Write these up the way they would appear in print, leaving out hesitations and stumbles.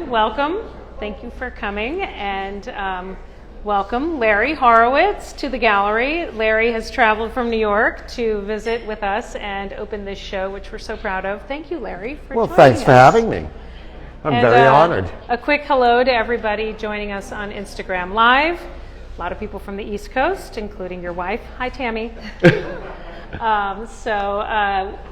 everyone. Welcome. Thank you for coming, and welcome Larry Horowitz to the gallery. Larry has traveled from New York to visit with us and open this show, which we're so proud of. Thank you, Larry, for joining us. Well, thanks for having me. I'm very honored. A quick hello to everybody joining us on Instagram Live. A lot of people from the East Coast, including your wife. Hi, Tammy.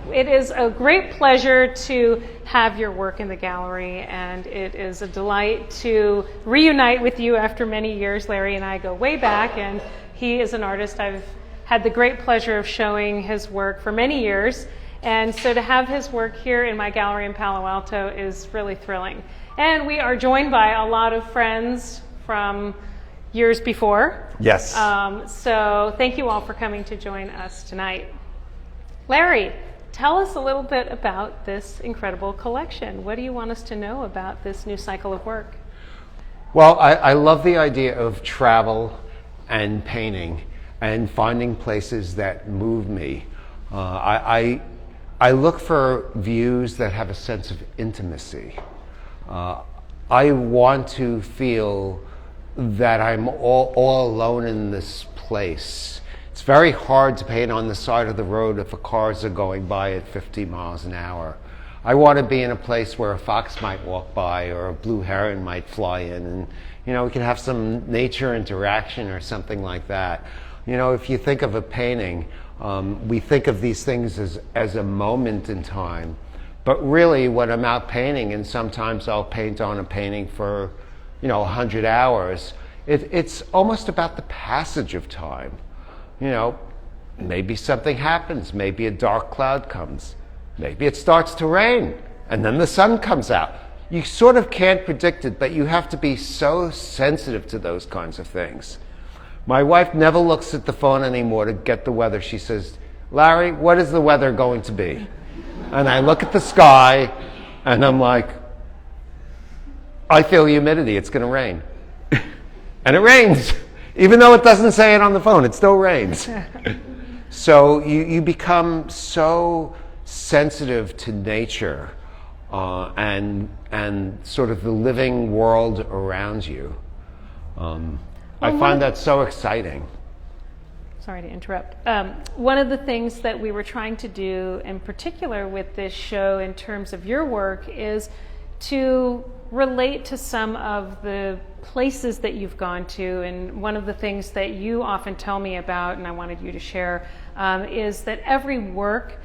It is a great pleasure to have your work in the gallery, and it is a delight to reunite with you after many years. Larry and I go way back, and he is an artist I've had the great pleasure of showing his work for many years, and so to have his work here in my gallery in Palo Alto is really thrilling. And we are joined by a lot of friends from years before. Yes. So thank you all for coming to join us tonight. Larry, tell us a little bit about this incredible collection. What do you want us to know about this new cycle of work? Well, I love the idea of travel and painting and finding places that move me. I look for views that have a sense of intimacy. I want to feel that I'm all alone in this place. It's very hard to paint on the side of the road if the cars are going by at 50 miles an hour. I want to be in a place where a fox might walk by or a blue heron might fly in, and we can have some nature interaction or something like that. If you think of a painting, we think of these things as a moment in time, but really when I'm out painting, and sometimes I'll paint on a painting for 100 hours, it's almost about the passage of time. Maybe something happens, maybe a dark cloud comes, maybe it starts to rain, and then the sun comes out. You sort of can't predict it, but you have to be so sensitive to those kinds of things. My wife never looks at the phone anymore to get the weather. She says, "Larry, what is the weather going to be?" And I look at the sky, and I'm like, I feel humidity, it's going to rain. And it rains. Even though it doesn't say it on the phone, it still rains. So you become so sensitive to nature and sort of the living world around you. I find that so exciting. Sorry to interrupt. One of the things that we were trying to do in particular with this show in terms of your work is to relate to some of the places that you've gone to, and one of the things that you often tell me about, and I wanted you to share, is that every work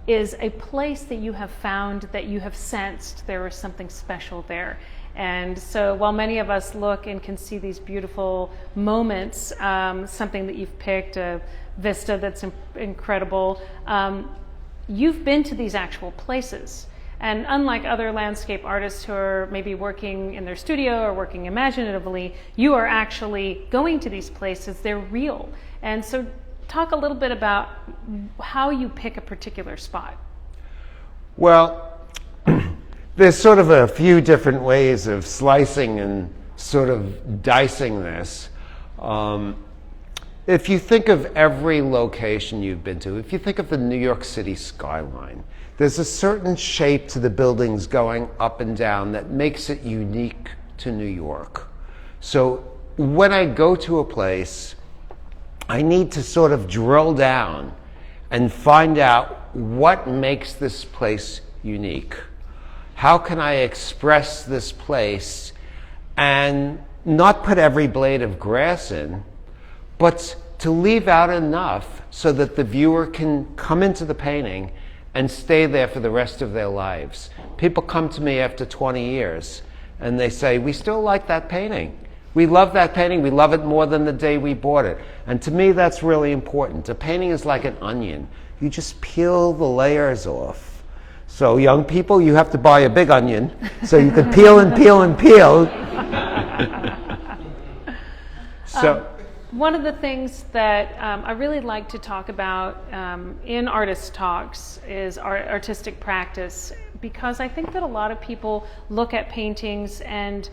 is a place that you have found, that you have sensed there was something special there. And so while many of us look and can see these beautiful moments, something that you've picked, a vista that's incredible, you've been to these actual places. And unlike other landscape artists who are maybe working in their studio or working imaginatively, you are actually going to these places. They're real. And so talk a little bit about how you pick a particular spot. Well, there's sort of a few different ways of slicing and sort of dicing this. If you think of every location you've been to, if you think of the New York City skyline, there's a certain shape to the buildings going up and down that makes it unique to New York. So when I go to a place, I need to sort of drill down and find out what makes this place unique. How can I express this place and not put every blade of grass in, but to leave out enough so that the viewer can come into the painting and stay there for the rest of their lives. People come to me after 20 years and they say, "We still like that painting. We love that painting. We love it more than the day we bought it." And to me, that's really important. A painting is like an onion. You just peel the layers off. So young people, you have to buy a big onion so you can peel and peel and peel. One of the things that I really like to talk about in artist talks is artistic practice, because I think that a lot of people look at paintings and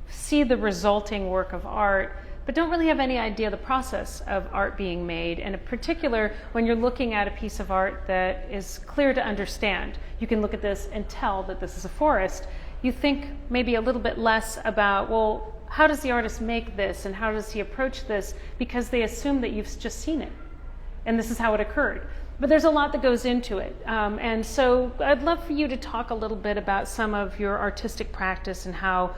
see the resulting work of art, but don't really have any idea the process of art being made. And in particular, when you're looking at a piece of art that is clear to understand, you can look at this and tell that this is a forest. you think maybe a little bit less about, well, how does the artist make this and how does he approach this? Because they assume that you've just seen it and this is how it occurred. But there's a lot that goes into it. And so I'd love for you to talk a little bit about some of your artistic practice and how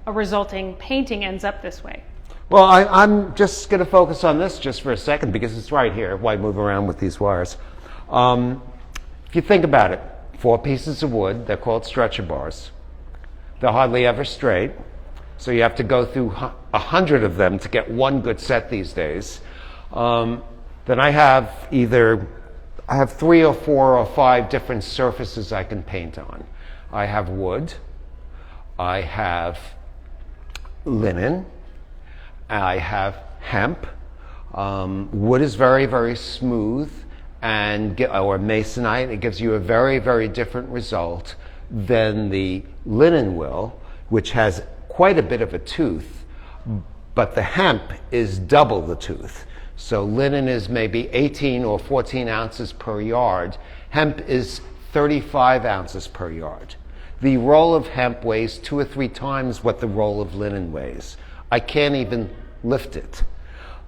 a resulting painting ends up this way. Well, I'm just going to focus on this just for a second because it's right here. Why move around with these wires? If you think about it, 4 pieces of wood, they're called stretcher bars. They're hardly ever straight, so you have to go through 100 of them to get one good set these days. Then I have 3 or 4 or 5 different surfaces I can paint on. I have wood, I have linen, I have hemp. Wood is very, very smooth, or masonite. It gives you a very, very different result than the linen will, which has quite a bit of a tooth, but the hemp is double the tooth. So linen is maybe 18 or 14 ounces per yard. Hemp is 35 ounces per yard. The roll of hemp weighs 2 or 3 times what the roll of linen weighs. I can't even lift it.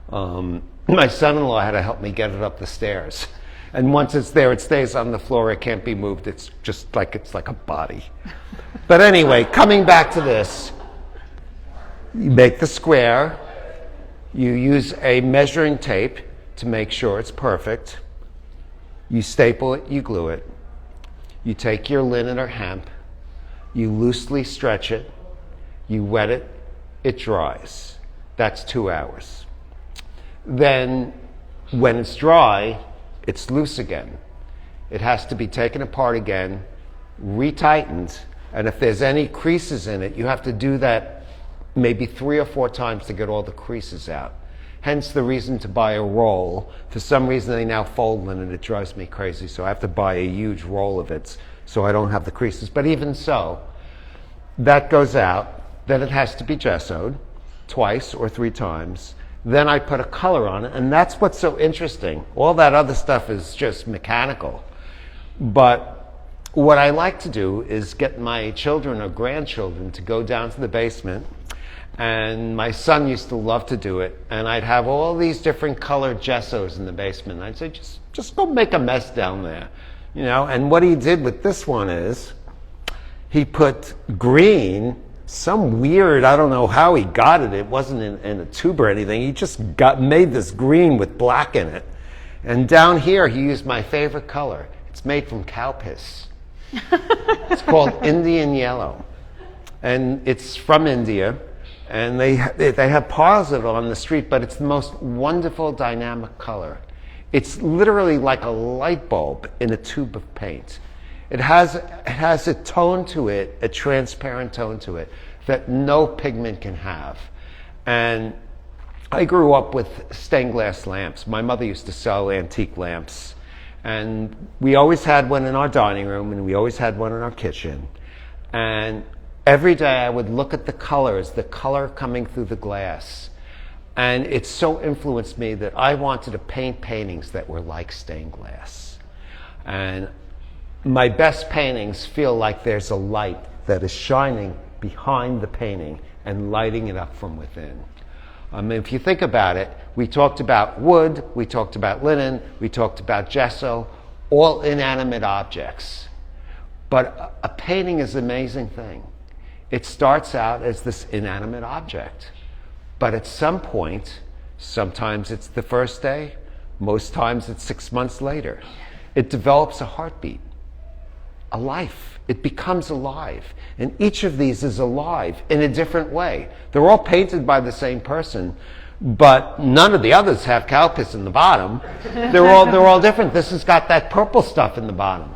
My son-in-law had to help me get it up the stairs. And once it's there, it stays on the floor. It can't be moved. It's like a body. But anyway, coming back to this, you make the square. You use a measuring tape to make sure it's perfect. You staple it, you glue it. You take your linen or hemp, you loosely stretch it, you wet it, it dries. That's 2 hours. Then when it's dry, it's loose again. It has to be taken apart again, retightened, and if there's any creases in it, you have to do that maybe 3 or 4 times to get all the creases out. Hence the reason to buy a roll. For some reason they now fold linen. It drives me crazy, so I have to buy a huge roll of it so I don't have the creases. But even so, that goes out. Then it has to be gessoed twice or 3 times. Then I put a color on it, and that's what's so interesting. All that other stuff is just mechanical. But what I like to do is get my children or grandchildren to go down to the basement, and my son used to love to do it, and I'd have all these different colored gessos in the basement. I'd say, just go make a mess down there, you know. And what he did with this one is he put green, some weird, I don't know how he got it. It wasn't in a tube or anything. He just made this green with black in it. And down here, he used my favorite color. It's made from cow piss. It's called Indian yellow. And it's from India. And they have piles of it on the street, but it's the most wonderful dynamic color. It's literally like a light bulb in a tube of paint. It has a tone to it, a transparent tone to it, that no pigment can have. And I grew up with stained glass lamps. My mother used to sell antique lamps. And we always had one in our dining room, and we always had one in our kitchen. And every day I would look at the colors, the color coming through the glass. And it so influenced me that I wanted to paint paintings that were like stained glass. And my best paintings feel like there's a light that is shining behind the painting and lighting it up from within. If you think about it, we talked about wood, we talked about linen, we talked about gesso, all inanimate objects. But a painting is an amazing thing. It starts out as this inanimate object. But at some point, sometimes it's the first day, most times it's 6 months later, it develops a heartbeat. A life. It becomes alive. And each of these is alive in a different way. They're all painted by the same person, but none of the others have cow piss in the bottom. They're all different. This has got that purple stuff in the bottom.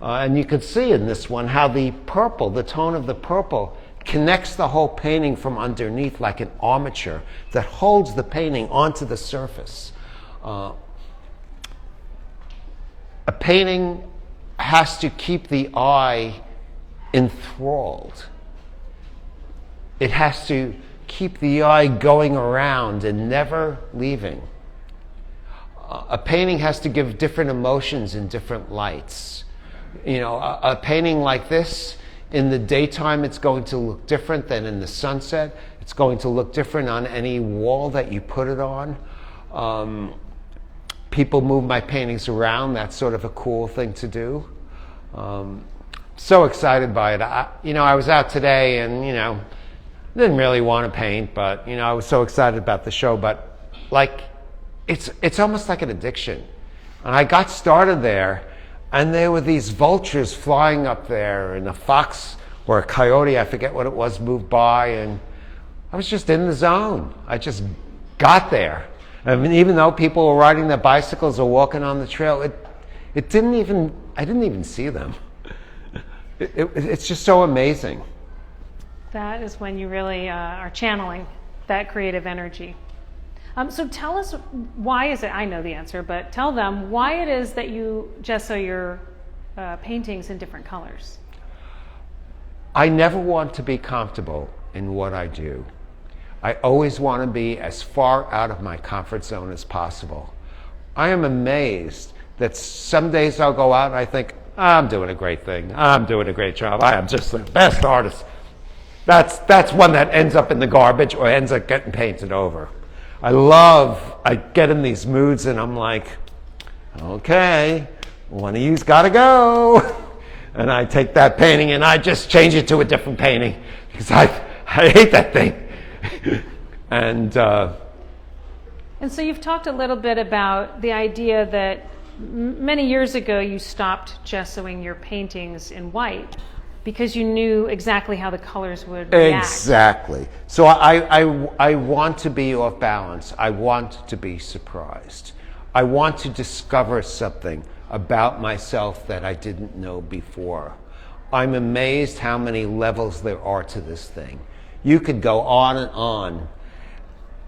And you can see in this one how the purple, the tone of the purple, connects the whole painting from underneath like an armature that holds the painting onto the surface. A painting has to keep the eye enthralled. It has to keep the eye going around and never leaving. A painting has to give different emotions in different lights. You know, a painting like this, In the daytime, it's going to look different than in the sunset. It's going to look different on any wall that you put it on. People move my paintings around. That's sort of a cool thing to do. So excited by it. I was out today and, didn't really want to paint, but, I was so excited about the show. But, it's almost like an addiction. And I got started there, and there were these vultures flying up there, and a fox or a coyote, I forget what it was, moved by, and I was just in the zone. I just got there. I mean, even though people were riding their bicycles or walking on the trail, I didn't even see them. It's just so amazing. That is when you really are channeling that creative energy. So tell us, why is it, I know the answer, but tell them why it is that you gesso your paintings in different colors. I never want to be comfortable in what I do. I always want to be as far out of my comfort zone as possible. I am amazed that some days I'll go out and I think, I'm doing a great thing. I'm doing a great job. I am just the best artist. That's one that ends up in the garbage or ends up getting painted over. I get in these moods and I'm like, okay, one of you's got to go. And I take that painting and I just change it to a different painting because I hate that thing. And so you've talked a little bit about the idea that many years ago you stopped gessoing your paintings in white because you knew exactly how the colors would react. Exactly. So I want to be off balance. I want to be surprised. I want to discover something about myself that I didn't know before. I'm amazed how many levels there are to this thing. You could go on and on.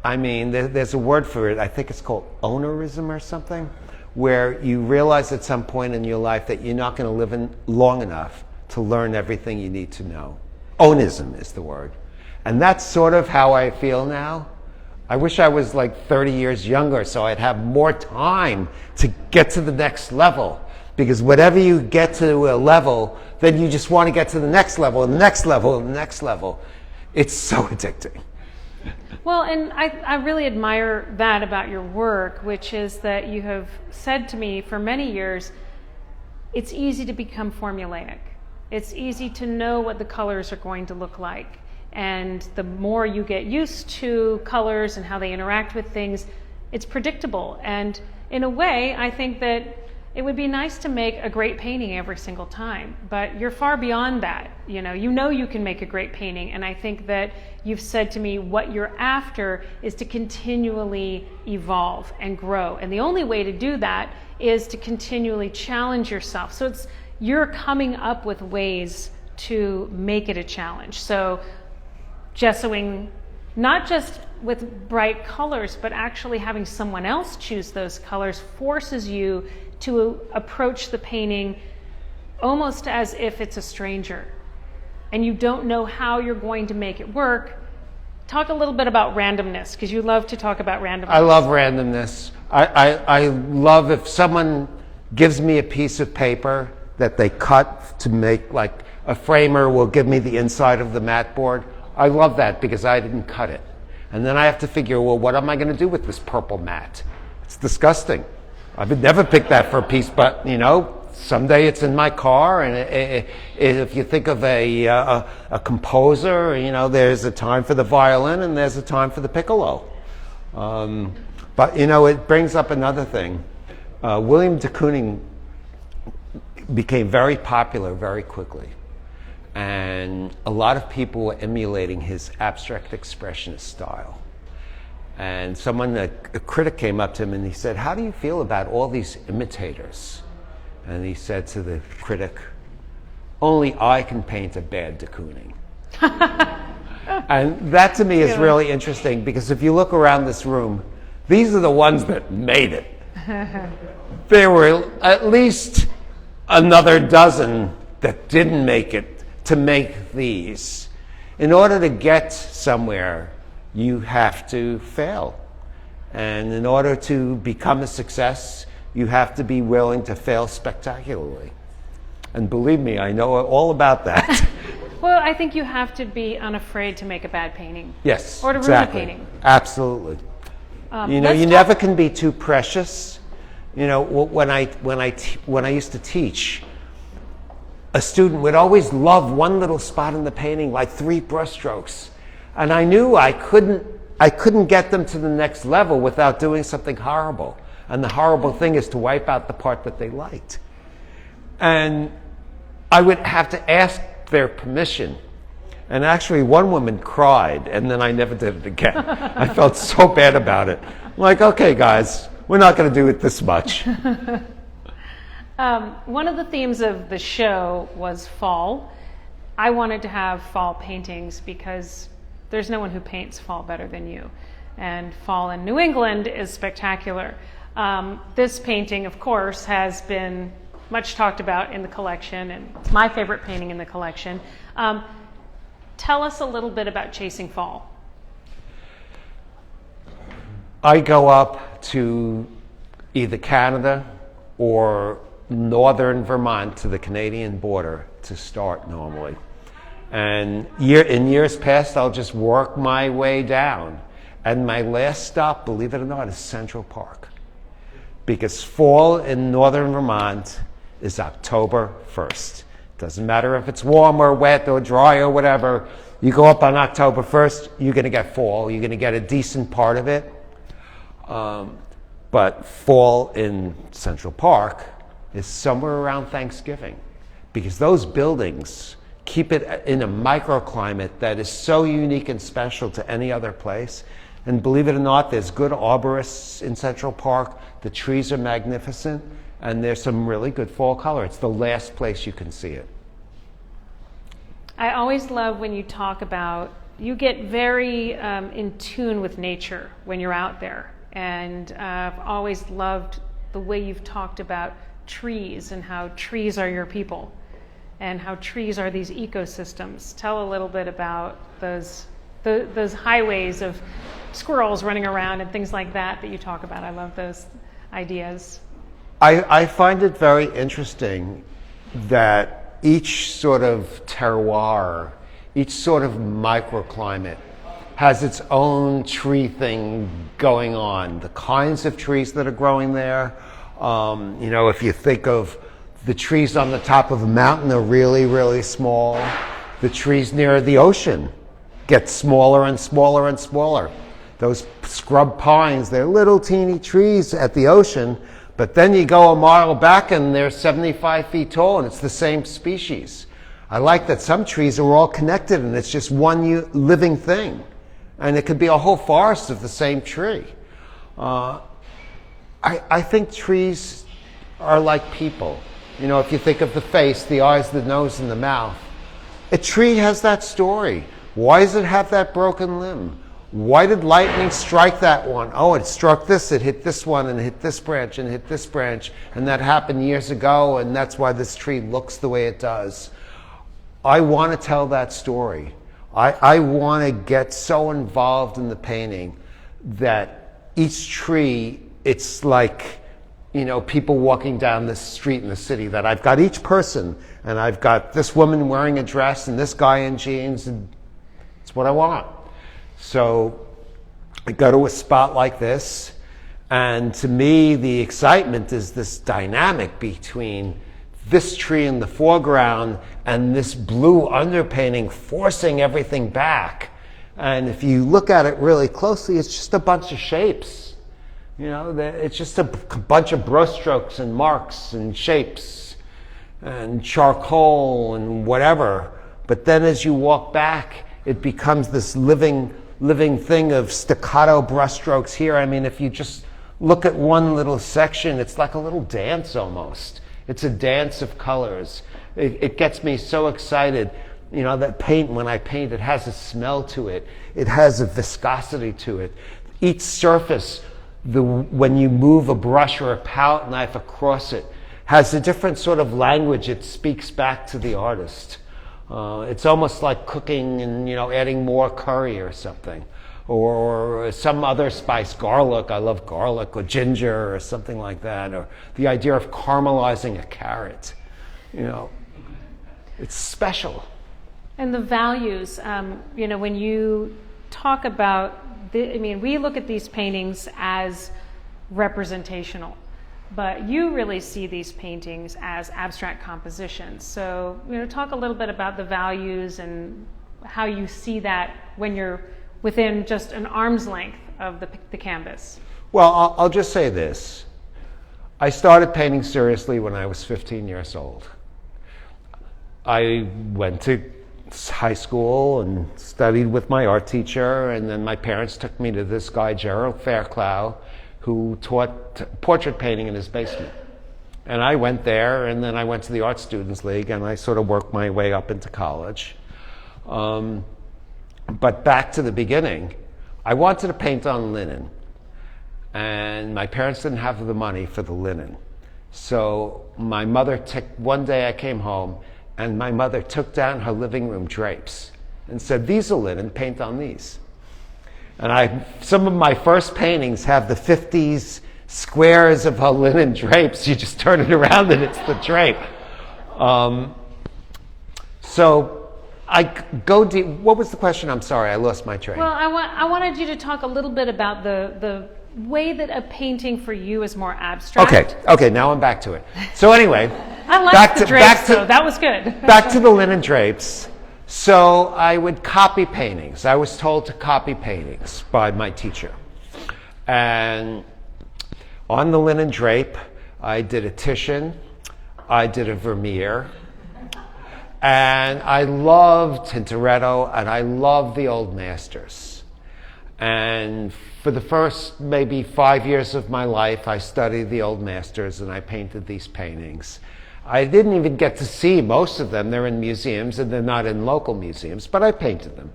I mean, there's a word for it. I think it's called ownerism or something, where you realize at some point in your life that you're not going to live long enough to learn everything you need to know. Onism is the word. And that's sort of how I feel now. I wish I was like 30 years younger so I'd have more time to get to the next level. Because whatever you get to a level, then you just want to get to the next level and the next level and the next level. It's so addicting. Well, and I really admire that about your work, which is that you have said to me for many years, it's easy to become formulaic. It's easy to know what the colors are going to look like. And the more you get used to colors and how they interact with things, it's predictable. And in a way, I think that it would be nice to make a great painting every single time, but you're far beyond that. You know you can make a great painting, and I think that you've said to me what you're after is to continually evolve and grow. And the only way to do that is to continually challenge yourself. So you're coming up with ways to make it a challenge. So gessoing, not just with bright colors, but actually having someone else choose those colors forces you to approach the painting almost as if it's a stranger and you don't know how you're going to make it work. Talk a little bit about randomness, because you love to talk about randomness. I love randomness. I love if someone gives me a piece of paper that they cut to make, like a framer will give me the inside of the mat board. I love that because I didn't cut it. And then I have to figure, well, what am I going to do with this purple mat? It's disgusting. I would never pick that for a piece, but someday it's in my car. And if you think of a composer, there's a time for the violin and there's a time for the piccolo. But it brings up another thing. William de Kooning became very popular very quickly, and a lot of people were emulating his abstract expressionist style. And a critic came up to him and he said, how do you feel about all these imitators? And he said to the critic, only I can paint a bad de Kooning. And that to me is really interesting, because if you look around this room, these are the ones that made it. There were at least another dozen that didn't make it to make these. In order to get somewhere, you have to fail. And in order to become a success, you have to be willing to fail spectacularly. And believe me, I know all about that. Well, I think you have to be unafraid to make a bad painting. Yes, Or to exactly. ruin a painting. Absolutely. You never can be too precious. When I used to teach, a student would always love one little spot in the painting, like 3 brushstrokes. And I knew I couldn't get them to the next level without doing something horrible. And the horrible thing is to wipe out the part that they liked. And I would have to ask their permission. And actually one woman cried, and then I never did it again. I felt so bad about it. I'm like, okay, guys, we're not going to do it this much. One of the themes of the show was fall. I wanted to have fall paintings because there's no one who paints fall better than you. And fall in New England is spectacular. This painting, of course, has been much talked about in the collection, and it's my favorite painting in the collection. Tell us a little bit about Chasing Fall. I go up to either Canada or northern Vermont to the Canadian border to start normally. And in years past, I'll just work my way down. And my last stop, believe it or not, is Central Park. Because fall in northern Vermont is October 1st. Doesn't matter if it's warm or wet or dry or whatever. You go up on October 1st, you're going to get fall. You're going to get a decent part of it. But fall in Central Park is somewhere around Thanksgiving. Because those buildings keep it in a microclimate that is so unique and special to any other place. And believe it or not, there's good arborists in Central Park. The trees are magnificent. And there's some really good fall color. It's the last place you can see it. I always love when you talk about, you get very in tune with nature when you're out there. And I've always loved the way you've talked about trees and how trees are your people and how trees are these ecosystems. Tell a little bit about those highways of squirrels running around and things like that you talk about. I love those ideas. I find it very interesting that each sort of terroir, each sort of microclimate has its own tree thing going on. The kinds of trees that are growing there, if you think of the trees on the top of a mountain are really, really small. The trees near the ocean get smaller and smaller and smaller. Those scrub pines, they're little teeny trees at the ocean, but then you go a mile back and they're 75 feet tall and it's the same species. I like that some trees are all connected and it's just one living thing. And it could be a whole forest of the same tree. I think trees are like people. If you think of the face, the eyes, the nose, and the mouth, a tree has that story. Why does it have that broken limb? Why did lightning strike that one? Oh, it struck this, it hit this one, and hit this branch, and hit this branch, and that happened years ago, and that's why this tree looks the way it does. I want to tell that story. I want to get so involved in the painting that each tree, it's like, people walking down this street in the city, that I've got each person, and I've got this woman wearing a dress, and this guy in jeans, and it's what I want. So I go to a spot like this, and to me, the excitement is this dynamic between this tree in the foreground and this blue underpainting forcing everything back. And if you look at it really closely, it's just a bunch of shapes. It's just a bunch of brushstrokes and marks and shapes and charcoal and whatever. But then as you walk back, it becomes this living thing of staccato brushstrokes here. I mean, if you just look at one little section, it's like a little dance almost. It's a dance of colors. It gets me so excited. That paint, when I paint, it has a smell to it. It has a viscosity to it. Each surface, when you move a brush or a palette knife across it, has a different sort of language it speaks back to the artist. It's almost like cooking and, adding more curry or something. Or some other spice, garlic, I love garlic, or ginger or something like that. Or the idea of caramelizing a carrot. It's special. And the values, when you talk about, we look at these paintings as representational, but you really see these paintings as abstract compositions. So, talk a little bit about the values and how you see that when you're within just an arm's length of the canvas. Well, I'll just say this. I started painting seriously when I was 15 years old. I went to high school and studied with my art teacher, and then my parents took me to this guy, Gerald Fairclough, who taught portrait painting in his basement. And I went there, and then I went to the Art Students League, and I sort of worked my way up into college. But back to the beginning, I wanted to paint on linen, and my parents didn't have the money for the linen. So my mother one day I came home, and my mother took down her living room drapes and said, "These are linen, paint on these." And some of my first paintings have the 50s squares of her linen drapes. You just turn it around and it's the drape. So I go deep. What was the question? I'm sorry, I lost my train. Well, I wanted you to talk a little bit about the way that a painting for you is more abstract. Okay, now I'm back to it. So anyway, I liked the drapes, so that was good. Back to the linen drapes. So I would copy paintings. I was told to copy paintings by my teacher. And on the linen drape, I did a Titian, I did a Vermeer, and I loved Tintoretto, and I loved the old masters. And for the first maybe 5 years of my life, I studied the old masters and I painted these paintings. I didn't even get to see most of them. They're in museums and they're not in local museums, but I painted them.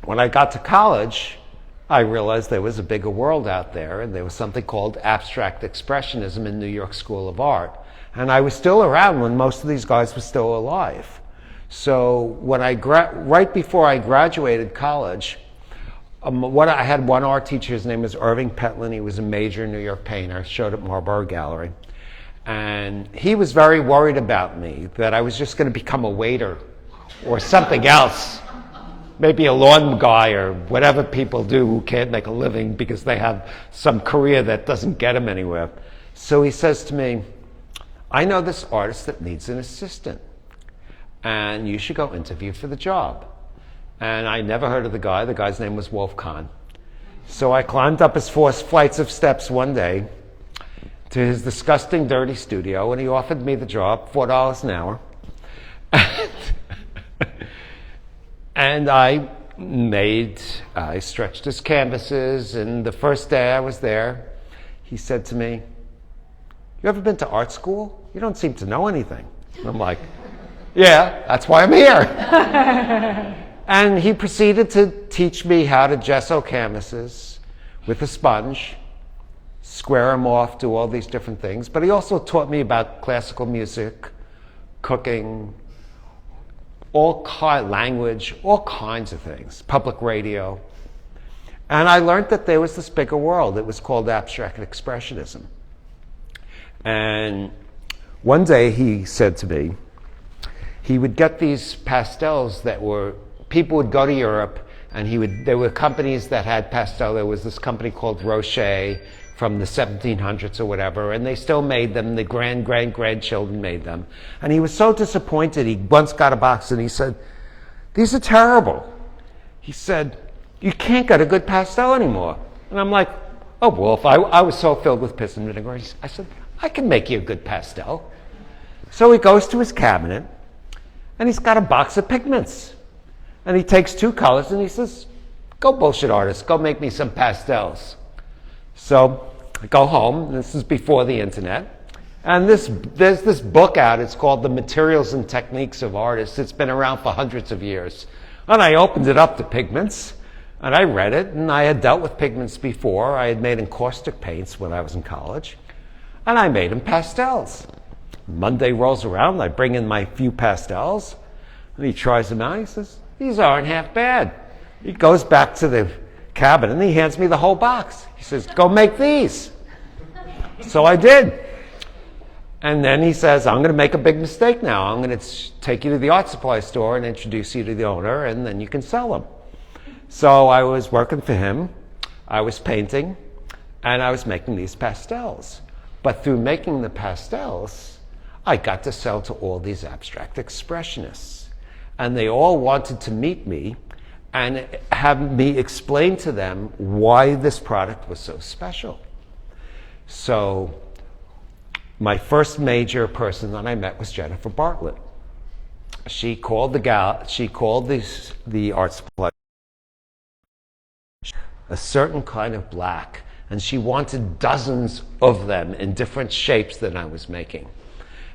When I got to college, I realized there was a bigger world out there, and there was something called abstract expressionism in New York School of Art. And I was still around when most of these guys were still alive. So when right before I graduated college, I had one art teacher. His name was Irving Petlin. He was a major New York painter, showed at Marlborough Gallery. And he was very worried about me, that I was just going to become a waiter or something else. Maybe a lawn guy or whatever people do who can't make a living because they have some career that doesn't get them anywhere. So he says to me, "I know this artist that needs an assistant, and you should go interview for the job." And I never heard of the guy. The guy's name was Wolf Kahn. So I climbed up his 4 flights of steps one day to his disgusting, dirty studio, and he offered me the job, $4 an hour. And I stretched his canvases, and the first day I was there, he said to me, "You ever been to art school? You don't seem to know anything." And I'm like, "Yeah, that's why I'm here." And he proceeded to teach me how to gesso canvases with a sponge, square them off, do all these different things. But he also taught me about classical music, cooking, language, all kinds of things, public radio. And I learned that there was this bigger world. It was called abstract expressionism. And one day he said to me, he would get these pastels people would go to Europe, and there were companies that had pastel. There was this company called Rocher from the 1700s or whatever, and they still made them. The grandchildren made them. And he was so disappointed. He once got a box and he said, "These are terrible." He said, "You can't get a good pastel anymore." And I'm like, "Oh, Wolf," I was so filled with piss and vinegar. I said, "I can make you a good pastel." So he goes to his cabinet, and he's got a box of pigments. And he takes 2 colors and he says, "Go bullshit artist, go make me some pastels." So I go home, this is before the internet, and there's this book out, it's called The Materials and Techniques of Artists. It's been around for hundreds of years. And I opened it up to pigments, and I read it, and I had dealt with pigments before. I had made encaustic paints when I was in college, and I made them pastels. Monday rolls around, I bring in my few pastels, and he tries them out, he says, "These aren't half bad." He goes back to the cabinet and he hands me the whole box. He says, "Go make these." So I did. And then he says, I'm going to make a big mistake now. I'm going to take you to the art supply store and introduce you to the owner, and then you can sell them. So I was working for him. I was painting, and I was making these pastels. But through making the pastels, I got to sell to all these abstract expressionists. And they all wanted to meet me and have me explain to them why this product was so special. So my first major person that I met was Jennifer Bartlett. She called the art supply a certain kind of black, and she wanted dozens of them in different shapes that I was making.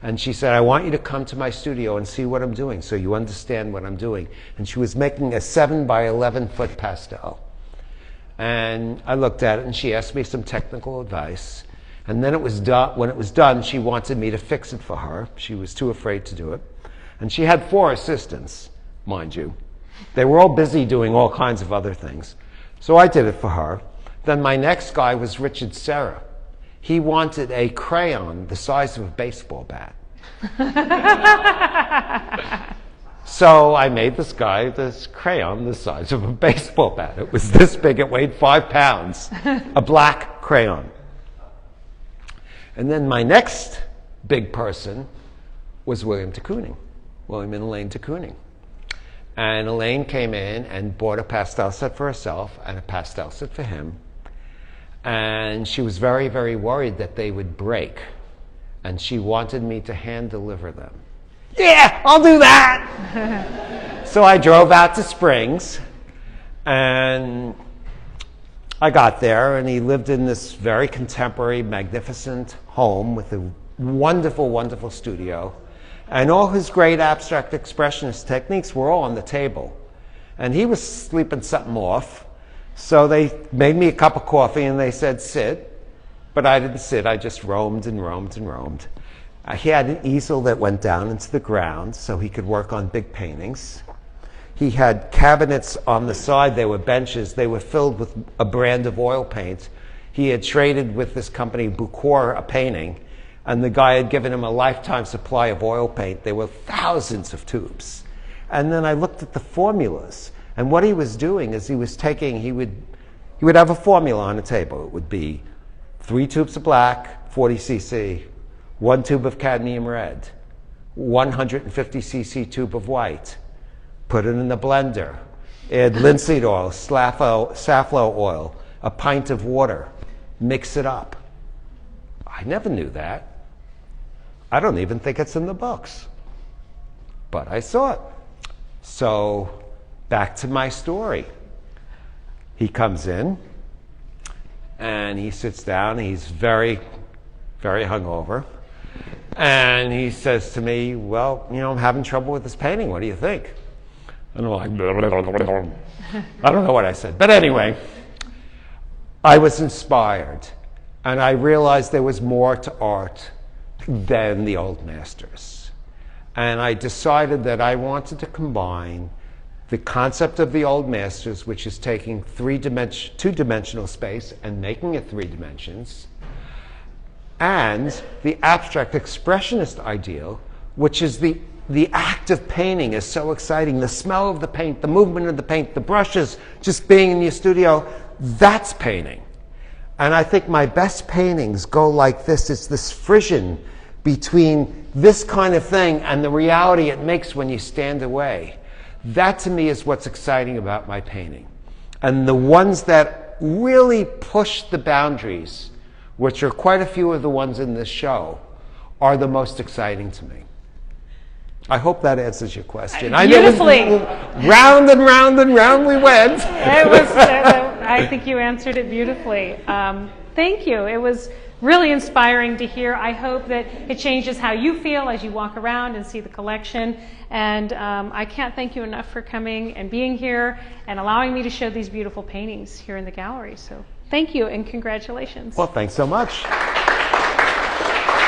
And she said, I want you to come to my studio and see what I'm doing so you understand what I'm doing. And she was making a 7 by 11 foot pastel. And I looked at it, and she asked me some technical advice. And then when it was done, she wanted me to fix it for her. She was too afraid to do it. And she had 4 assistants, mind you. They were all busy doing all kinds of other things. So I did it for her. Then my next guy was Richard Serra. He wanted a crayon the size of a baseball bat. So I made this guy this crayon the size of a baseball bat. It was this big. It weighed 5 pounds. A black crayon. And then my next big person was William and Elaine de Kooning. And Elaine came in and bought a pastel set for herself and a pastel set for him. And she was very, very worried that they would break. And she wanted me to hand deliver them. Yeah, I'll do that! So I drove out to Springs, and I got there, and he lived in this very contemporary, magnificent home with a wonderful, wonderful studio. And all his great abstract expressionist techniques were all on the table. And he was sleeping something off. So they made me a cup of coffee, and they said, sit. But I didn't sit. I just roamed and roamed and roamed. He had an easel that went down into the ground so he could work on big paintings. He had cabinets on the side. They were benches. They were filled with a brand of oil paint. He had traded with this company, Bucor, a painting, and the guy had given him a lifetime supply of oil paint. There were thousands of tubes. And then I looked at the formulas. And what he was doing is he would have a formula on a table. It would be 3 tubes of black, 40 cc, 1 tube of cadmium red, 150 cc tube of white. Put it in the blender. Add linseed oil, safflower oil, a pint of water. Mix it up. I never knew that. I don't even think it's in the books. But I saw it. So back to my story. He comes in, and he sits down. He's very, very hungover. And he says to me, well, I'm having trouble with this painting. What do you think? And I'm like, I don't know what I said. But anyway, I was inspired. And I realized there was more to art than the old masters. And I decided that I wanted to combine the concept of the old masters, which is taking two-dimensional space and making it 3 dimensions, and the abstract expressionist ideal, which is the act of painting is so exciting. The smell of the paint, the movement of the paint, the brushes, just being in your studio, that's painting. And I think my best paintings go like this. It's this frisson between this kind of thing and the reality it makes when you stand away. That to me is what's exciting about my painting. And the ones that really push the boundaries, which are quite a few of the ones in this show, are the most exciting to me. I hope that answers your question. Beautifully. Round and round and round we went. I think you answered it beautifully. Thank you. It was really inspiring to hear. I hope that it changes how you feel as you walk around and see the collection. And I can't thank you enough for coming and being here and allowing me to show these beautiful paintings here in the gallery. So thank you and congratulations. Well, thanks so much.